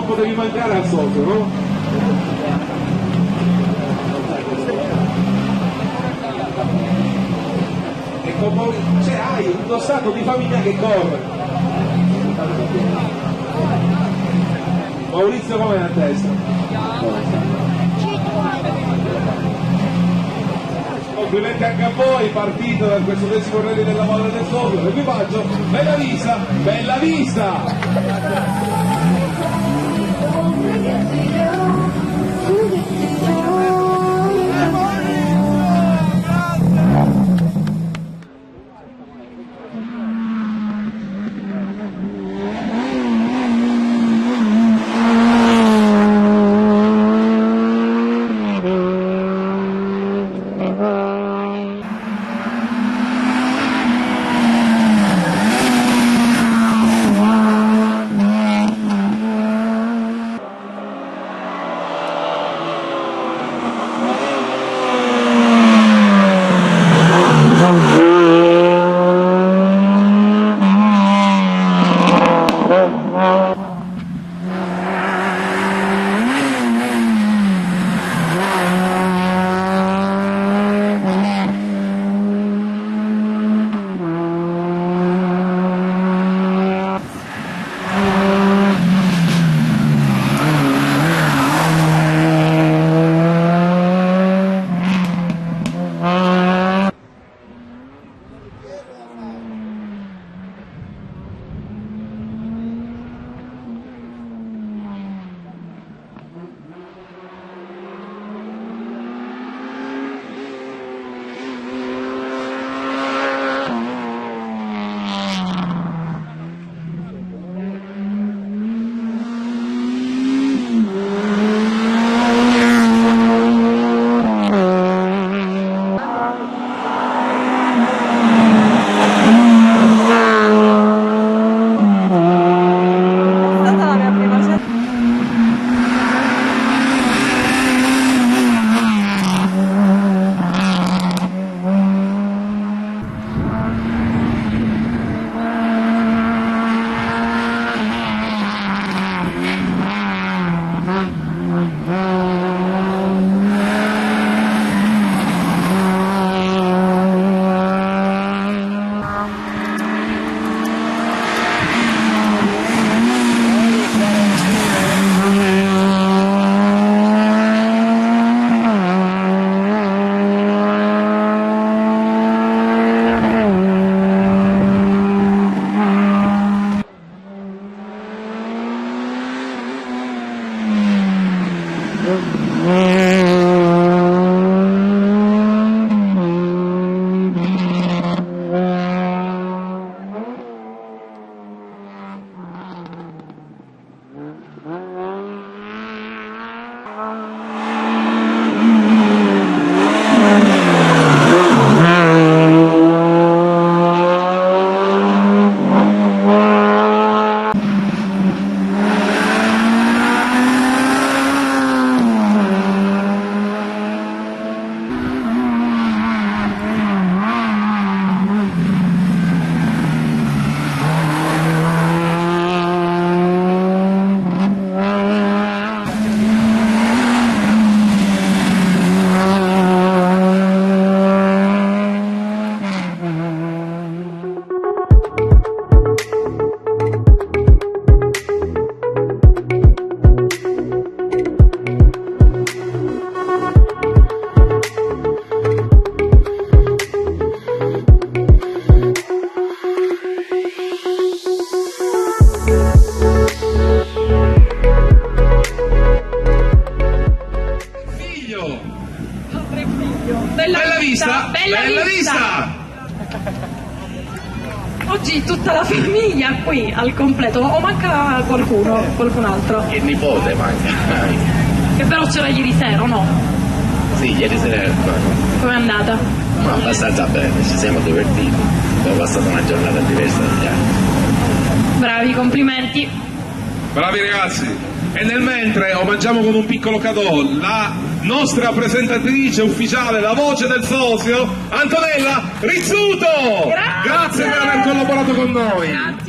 Potevi mancare al socio, no? Ecco, cioè hai uno stato di famiglia che corre. Maurizio com'è a testa? Complimenti anche a voi, partito da questo 10° rally della Valle del Sovio, l'equipaggio, bella vista, bella vista! famiglia qui al completo, o manca qualcun altro? Che nipote manca. Che però c'era ieri sera, o no? Sì, ieri sera. Com'è andata? Ma abbastanza bene, ci siamo divertiti. Abbiamo passato una giornata diversa dagli altri. Bravi, complimenti. Bravi ragazzi. E nel mentre omaggiamo con un piccolo cadeau la nostra presentatrice ufficiale, la voce del socio, Antonella Rizzuto. Grazie. Grazie per aver collaborato con noi. Grazie.